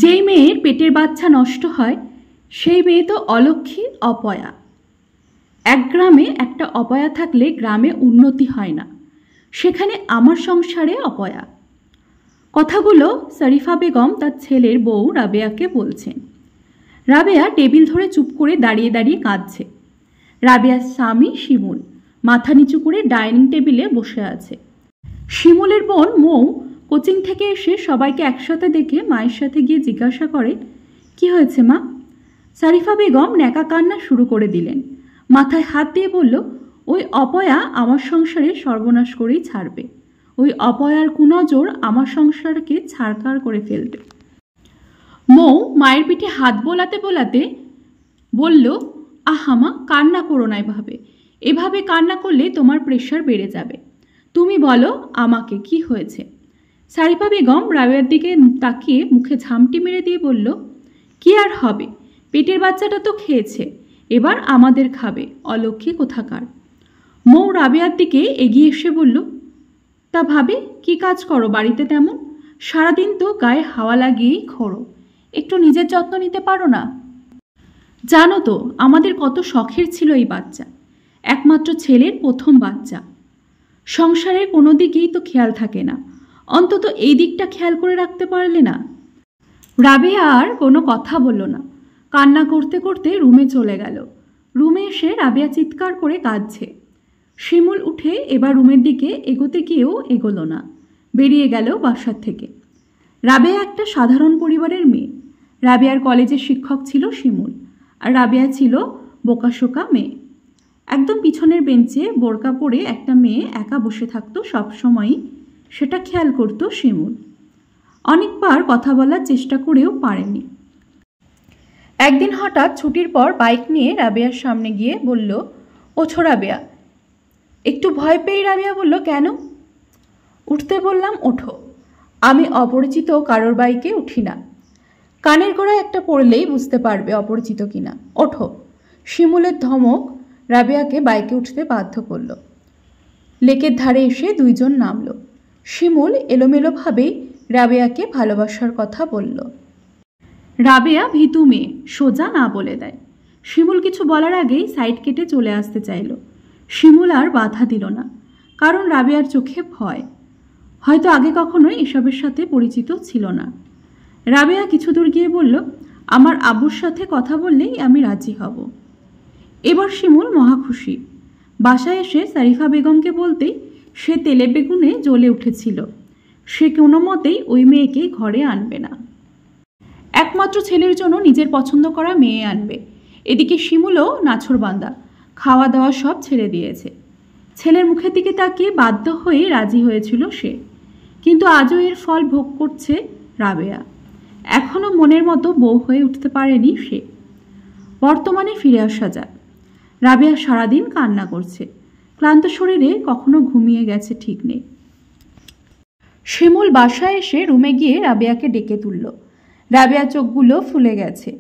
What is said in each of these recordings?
যেই মেয়ের পেটের বাচ্চা নষ্ট হয় সেই মেয়ে তো অলক্ষ্মী, অপয়া। এক গ্রামে একটা অপয়া থাকলে গ্রামে উন্নতি হয় না, সেখানে আমার সংসারে অপয়া। কথাগুলো শরীফা বেগম তার ছেলের বউ রাবেয়াকে বলছেন। রাবেয়া টেবিল ধরে চুপ করে দাঁড়িয়ে দাঁড়িয়ে কাঁদছে। রাবেয়ার স্বামী শিমুল মাথা নিচু করে ডাইনিং টেবিলে বসে আছে। শিমুলের বোন মৌ কোচিং থেকে এসে সবাইকে একসাথে দেখে মায়ের সাথে গিয়ে জিজ্ঞাসা করে, কি হয়েছে মা? শরীফা বেগম ন্যাকা কান্না শুরু করে দিলেন। মাথায় হাত দিয়ে বলল, ওই অপয়া আমার সংসারে সর্বনাশ করেই ছাড়বে। ওই অপয়ার কুনজর আমার সংসারকে ছাড়খাড় করে ফেলবে। মৌ মায়ের পিঠে হাত বোলাতে বোলাতে বলল, আহা মা, কান্না করো না এভাবে। এভাবে কান্না করলে তোমার প্রেশার বেড়ে যাবে। তুমি বলো আমাকে কি হয়েছে? শরীফা বেগম রাবেয়ার দিকে তাকিয়ে মুখে ঝামটি মেরে দিয়ে বলল, কি আর হবে, পেটের বাচ্চাটা তো খেয়েছে, এবার আমাদের খাবে, অলক্ষ্মী কোথাকার। মৌ রাবেয়ার দিকে এগিয়ে এসে বলল, তা ভাবে কি কাজ করো বাড়িতে তেমন? সারাদিন তো গায়ে হাওয়া লাগিয়েই খোরো, একটু নিজের যত্ন নিতে পারো না? জানো তো আমাদের কত শখের ছিল এই বাচ্চা, একমাত্র ছেলের প্রথম বাচ্চা। সংসারের কোনো দিকেই তো খেয়াল থাকে না, অন্তত এই দিকটা খেয়াল করে রাখতে পারলে না। রাবেয়া আর কোনো কথা বলল না, কান্না করতে করতে রুমে চলে গেল। রুমে এসে রাবেয়া চিৎকার করে কাঁদছে। শিমুল উঠে এবার রুমের দিকে এগোতে গিয়েও এগোলো না, বেরিয়ে গেল বাসার থেকে। রাবেয়া একটা সাধারণ পরিবারের মেয়ে। রাবেয়ার কলেজের শিক্ষক ছিল শিমুল, আর রাবেয়া ছিল বোকাশোকা মেয়ে। একদম পিছনের বেঞ্চে বোরকা পরে একটা মেয়ে একা বসে থাকতো সবসময়ই, সেটা খেয়াল করতো শিমুল। অনেকবার কথা বলার চেষ্টা করেও পারেনি। একদিন হঠাৎ ছুটির পর বাইক নিয়ে রাবেয়ার সামনে গিয়ে বলল, ওঠো রাবেয়া। একটু ভয় পেয়ে রাবেয়া বলল, কেন? উঠতে বললাম ওঠো। আমি অপরিচিত কারোর বাইকে উঠি না, কানের গোড়ায় একটা পড়লেই বুঝতে পারবে অপরিচিত কিনা, ওঠো। শিমুলের ধমক রাবেয়াকে বাইকে উঠতে বাধ্য করল। লেকের ধারে এসে দুইজন নামল। শিমুল এলোমেলোভাবেই রাবেয়াকে ভালোবাসার কথা বলল। রাবেয়া ভীতু মেয়ে, সোজা না বলে দেয়। শিমুল কিছু বলার আগেই সাইড কেটে চলে আসতে চাইল। শিমুল আর বাধা দিল না, কারণ রাবেয়ার চোখে ভয়। হয়তো আগে কখনোই এসবের সাথে পরিচিত ছিল না। রাবেয়া কিছু দূর গিয়ে বলল, আমার আব্বুর সাথে কথা বললেই আমি রাজি হব। এবার শিমুল মহা খুশি। বাসায় এসে শরীফা বেগমকে বলতেই সে তেলে বেগুনে জ্বলে উঠেছিল। সে কোনো মতেই ওই মেয়েকে ঘরে আনবে না, একমাত্র ছেলের জন্য নিজের পছন্দ করা মেয়ে আনবে। এদিকে শিমুলও নাছোড়বান্দা, খাওয়া দাওয়া সব ছেড়ে দিয়েছে। ছেলের মুখের দিকে তাকিয়ে বাধ্য হয়ে রাজি হয়েছিল সে, কিন্তু আজও এর ফল ভোগ করছে রাবেয়া। এখনও মনের মতো বউ হয়ে উঠতে পারেনি সে। বর্তমানে ফিরে আসা যাক। রাবেয়া সারাদিন কান্না করছে, ক্লান্ত শরীরে কখনো ঘুমিয়ে গেছে ঠিক নেই। শিমুল বাসায় এসে রুমে গিয়ে রাবেয়াকে ডেকে তুলল। রাবেয়া চোখগুলো ফুলে গেছে।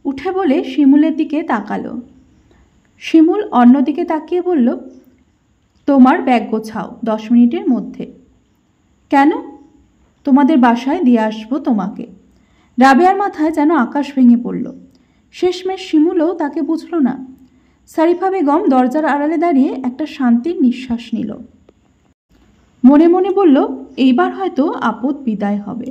উঠে বলে শিমুলের দিকে তাকালো। শিমুল অন্যদিকে তাকিয়ে বলল, তোমার ব্যাগ গোছাও 10 মিনিটের মধ্যে। কেন? তোমাদের বাসায় দিয়ে আসবো তোমাকে। রাবেয়ার মাথায় যেন আকাশ ভেঙে পড়ল। শেষমেশ শিমুলও তাকে বুঝল না। শরীফা বেগম দরজার আড়ালে দাঁড়িয়ে একটা শান্তির নিঃশ্বাস নিল। মনে মনে বলল, এইবার হয়তো আপদ বিদায় হবে।